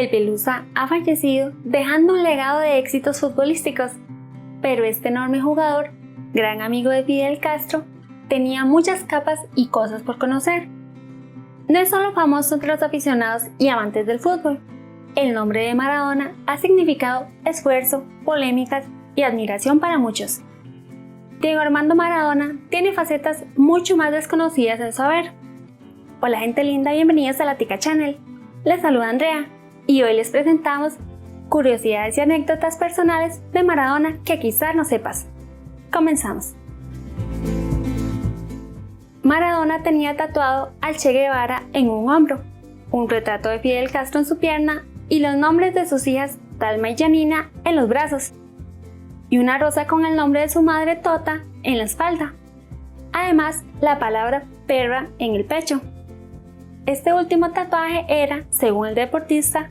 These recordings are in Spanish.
El Pelusa ha fallecido dejando un legado de éxitos futbolísticos, pero este enorme jugador, gran amigo de Fidel Castro, tenía muchas capas y cosas por conocer. No es solo famoso entre los aficionados y amantes del fútbol. El nombre de Maradona ha significado esfuerzo, polémicas y admiración para muchos. Diego Armando Maradona tiene facetas mucho más desconocidas en su haber. Hola gente linda, bienvenidos a la Tica Channel. Les saluda Andrea y hoy les presentamos curiosidades y anécdotas personales de Maradona que quizás no sepas. Comenzamos. Maradona tenía tatuado al Che Guevara en un hombro, un retrato de Fidel Castro en su pierna y los nombres de sus hijas Dalma y Janina en los brazos, y una rosa con el nombre de su madre Tota en la espalda. Además, la palabra perra en el pecho. Este último tatuaje era, según el deportista,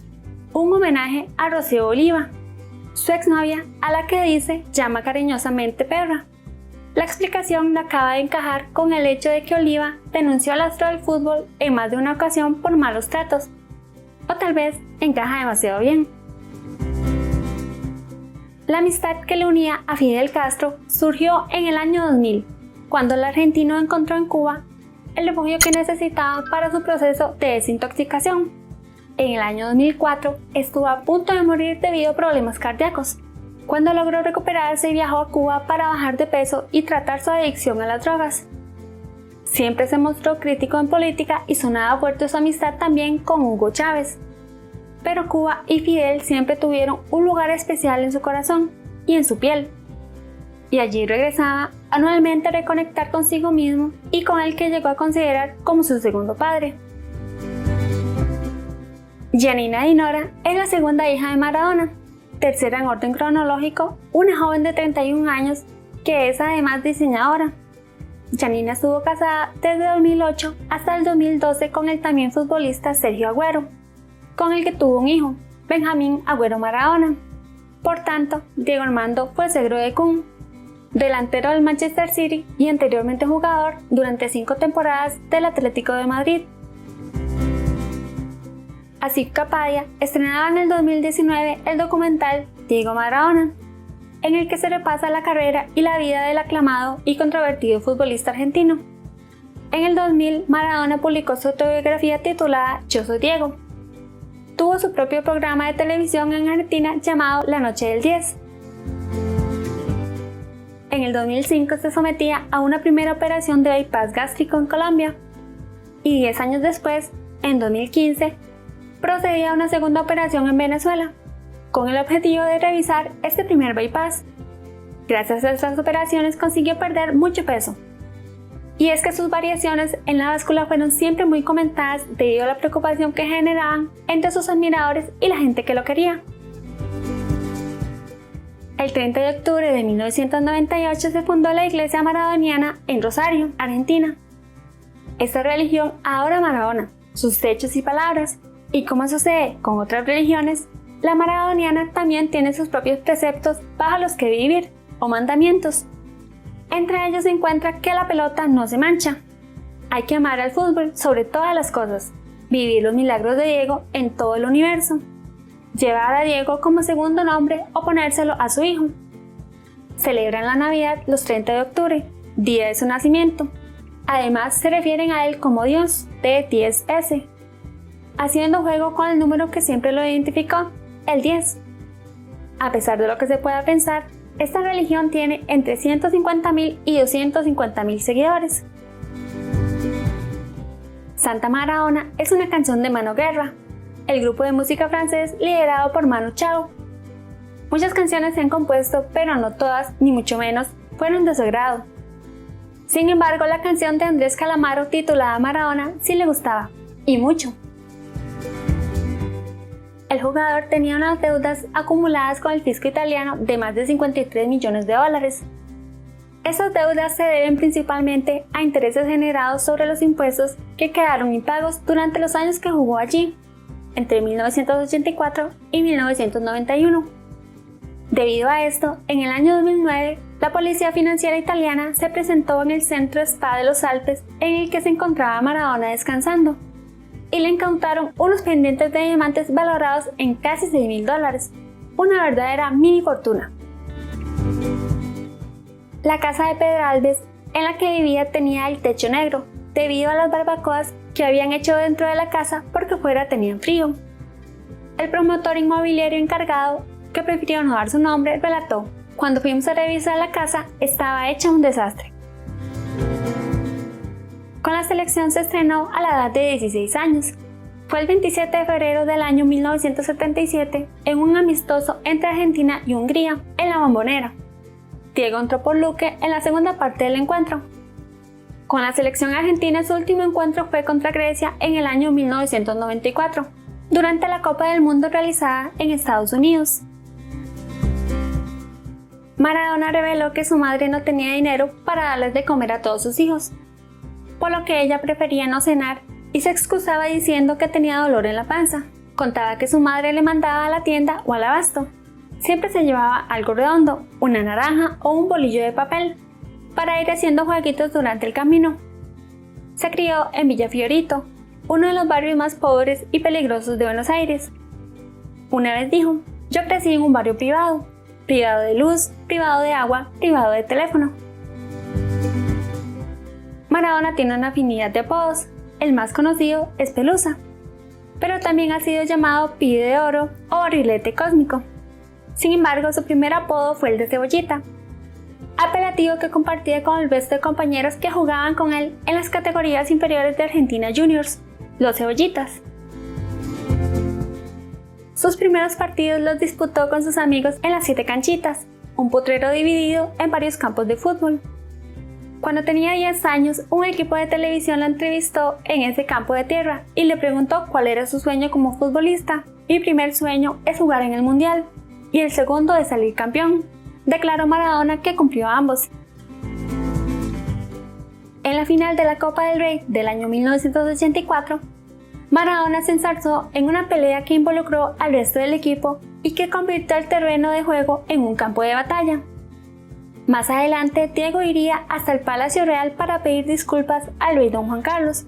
un homenaje a Rocío Oliva, su exnovia, a la que dice llama cariñosamente perra. La explicación no acaba de encajar con el hecho de que Oliva denunció al astro del fútbol en más de una ocasión por malos tratos, o tal vez encaja demasiado bien. La amistad que le unía a Fidel Castro surgió en el año 2000, cuando el argentino encontró en Cuba el refugio que necesitaba para su proceso de desintoxicación. En el año 2004 estuvo a punto de morir debido a problemas cardíacos. Cuando logró recuperarse, viajó a Cuba para bajar de peso y tratar su adicción a las drogas. Siempre se mostró crítico en política y sonaba fuerte su amistad también con Hugo Chávez. Pero Cuba y Fidel siempre tuvieron un lugar especial en su corazón y en su piel. Y allí regresaba anualmente a reconectar consigo mismo y con el que llegó a considerar como su segundo padre. Janina Dinora es la segunda hija de Maradona, tercera en orden cronológico, una joven de 31 años que es además diseñadora. Janina estuvo casada desde 2008 hasta el 2012 con el también futbolista Sergio Agüero, con el que tuvo un hijo, Benjamín Agüero Maradona. Por tanto, Diego Armando fue suegro de Kun, delantero del Manchester City y anteriormente jugador durante 5 temporadas del Atlético de Madrid. Así Capadia estrenaba en el 2019 el documental Diego Maradona, en el que se repasa la carrera y la vida del aclamado y controvertido futbolista argentino. En el 2000, Maradona publicó su autobiografía titulada Yo soy Diego. Tuvo su propio programa de televisión en Argentina llamado La Noche del 10. En el 2005 se sometía a una primera operación de bypass gástrico en Colombia y 10 años después, en 2015, procedía a una segunda operación en Venezuela, con el objetivo de revisar este primer bypass. Gracias a estas operaciones consiguió perder mucho peso. Y es que sus variaciones en la báscula fueron siempre muy comentadas debido a la preocupación que generaban entre sus admiradores y la gente que lo quería. El 30 de octubre de 1998 se fundó la Iglesia Maradoniana en Rosario, Argentina. Esta religión adora a Maradona, sus hechos y palabras, y como sucede con otras religiones, la maradoniana también tiene sus propios preceptos bajo los que vivir, o mandamientos. Entre ellos se encuentra que la pelota no se mancha. Hay que amar al fútbol sobre todas las cosas, vivir los milagros de Diego en todo el universo, llevar a Diego como segundo nombre o ponérselo a su hijo. Celebran la Navidad los 30 de octubre, día de su nacimiento. Además se refieren a él como Dios, D10S, haciendo juego con el número que siempre lo identificó, el 10. A pesar de lo que se pueda pensar, esta religión tiene entre 150.000 y 250.000 seguidores. Santa Maradona es una canción de Mano Guerra, el grupo de música francés liderado por Manu Chao. Muchas canciones se han compuesto, pero no todas, ni mucho menos, fueron de su agrado. Sin embargo, la canción de Andrés Calamaro titulada Maradona sí le gustaba, y mucho. El jugador tenía unas deudas acumuladas con el fisco italiano de más de 53 millones de dólares. Esas deudas se deben principalmente a intereses generados sobre los impuestos que quedaron impagos durante los años que jugó allí, entre 1984 y 1991. Debido a esto, en el año 2009, la Policía Financiera Italiana se presentó en el Centro Spa de los Alpes en el que se encontraba Maradona descansando. y le incautaron unos pendientes de diamantes valorados en casi $6.000, una verdadera mini fortuna. La casa de Pedralbes en la que vivía tenía el techo negro, debido a las barbacoas que habían hecho dentro de la casa porque fuera tenían frío. El promotor inmobiliario encargado, que prefirió no dar su nombre, relató: "Cuando fuimos a revisar la casa, estaba hecha un desastre". Con la selección se estrenó a la edad de 16 años. Fue el 27 de febrero del año 1977 en un amistoso entre Argentina y Hungría en La Bombonera. Diego entró por Luque en la segunda parte del encuentro. Con la selección argentina su último encuentro fue contra Grecia en el año 1994, durante la Copa del Mundo realizada en Estados Unidos. Maradona reveló que su madre no tenía dinero para darles de comer a todos sus hijos, por lo que ella prefería no cenar y se excusaba diciendo que tenía dolor en la panza. Contaba que su madre le mandaba a la tienda o al abasto. Siempre se llevaba algo redondo, una naranja o un bolillo de papel, para ir haciendo jueguitos durante el camino. Se crió en Villa Fiorito, uno de los barrios más pobres y peligrosos de Buenos Aires. Una vez dijo: "Yo crecí en un barrio privado de luz, privado de agua, privado de teléfono". Maradona tiene una afinidad de apodos. El más conocido es Pelusa, pero también ha sido llamado Pibe de Oro o Barrilete Cósmico. Sin embargo, su primer apodo fue el de Cebollita, apelativo que compartía con el resto de compañeros que jugaban con él en las categorías inferiores de Argentina Juniors, los Cebollitas. Sus primeros partidos los disputó con sus amigos en las 7 canchitas, un potrero dividido en varios campos de fútbol. Cuando tenía 10 años, un equipo de televisión lo entrevistó en ese campo de tierra y le preguntó cuál era su sueño como futbolista. "Mi primer sueño es jugar en el Mundial y el segundo es salir campeón", declaró Maradona, que cumplió ambos. En la final de la Copa del Rey del año 1984, Maradona se enzarzó en una pelea que involucró al resto del equipo y que convirtió el terreno de juego en un campo de batalla. Más adelante, Diego iría hasta el Palacio Real para pedir disculpas al rey Don Juan Carlos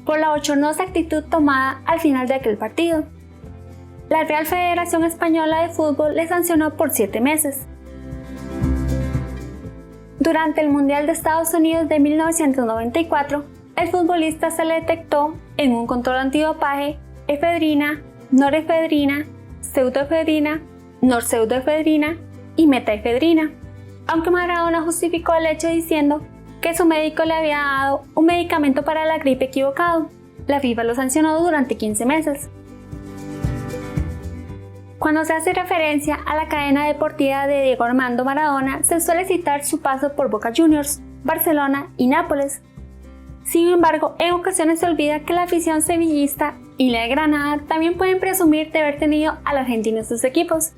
por la bochornosa actitud tomada al final de aquel partido. La Real Federación Española de Fútbol le sancionó por 7 meses. Durante el Mundial de Estados Unidos de 1994, el futbolista se le detectó en un control antidopaje efedrina, norefedrina, pseudoefedrina, norpseudoefedrina y metaefedrina, aunque Maradona justificó el hecho diciendo que su médico le había dado un medicamento para la gripe equivocado. La FIFA lo sancionó durante 15 meses. Cuando se hace referencia a la cadena deportiva de Diego Armando Maradona, se suele citar su paso por Boca Juniors, Barcelona y Nápoles. Sin embargo, en ocasiones se olvida que la afición sevillista y la de Granada también pueden presumir de haber tenido al argentino en sus equipos.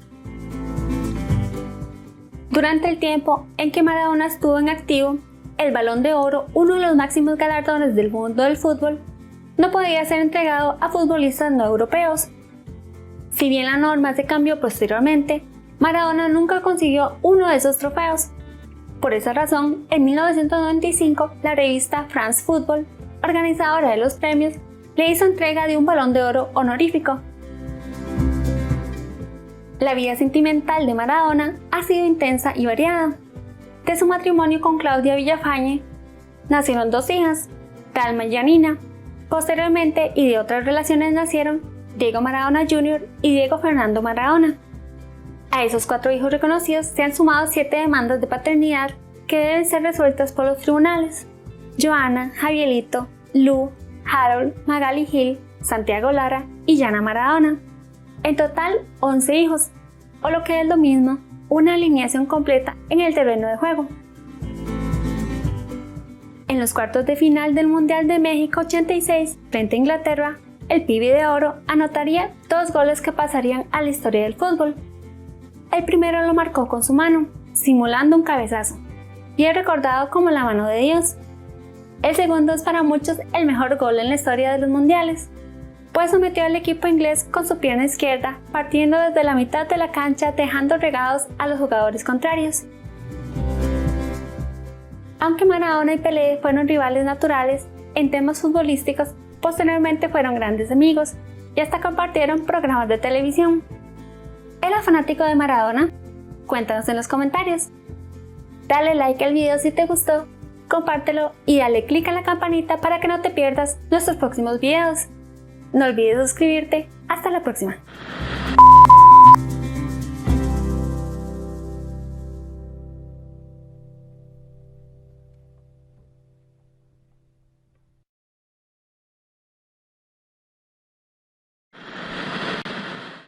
Durante el tiempo en que Maradona estuvo en activo, el Balón de Oro, uno de los máximos galardones del mundo del fútbol, no podía ser entregado a futbolistas no europeos. Si bien la norma se cambió posteriormente, Maradona nunca consiguió uno de esos trofeos. Por esa razón, en 1995, la revista France Football, organizadora de los premios, le hizo entrega de un Balón de Oro honorífico. La vida sentimental de Maradona ha sido intensa y variada. De su matrimonio con Claudia Villafañe nacieron 2 hijas, Dalma y Janina. Posteriormente, y de otras relaciones, nacieron Diego Maradona Jr. y Diego Fernando Maradona. A esos 4 hijos reconocidos se han sumado 7 demandas de paternidad que deben ser resueltas por los tribunales: Joana, Javielito, Lu, Harold, Magali Gil, Santiago Lara y Yana Maradona. En total, 11 hijos, o lo que es lo mismo, una alineación completa en el terreno de juego. En los cuartos de final del Mundial de México 86, frente a Inglaterra, el Pibe de Oro anotaría 2 goles que pasarían a la historia del fútbol. El primero lo marcó con su mano, simulando un cabezazo, y es recordado como la mano de Dios. El segundo es para muchos el mejor gol en la historia de los mundiales, pues sometió al equipo inglés con su pierna izquierda, partiendo desde la mitad de la cancha, dejando regados a los jugadores contrarios. Aunque Maradona y Pelé fueron rivales naturales, en temas futbolísticos Posteriormente fueron grandes amigos y hasta compartieron programas de televisión. ¿Eras fanático de Maradona? Cuéntanos en los comentarios. Dale like al video si te gustó, compártelo y dale click a la campanita para que no te pierdas nuestros próximos videos. No olvides suscribirte. Hasta la próxima.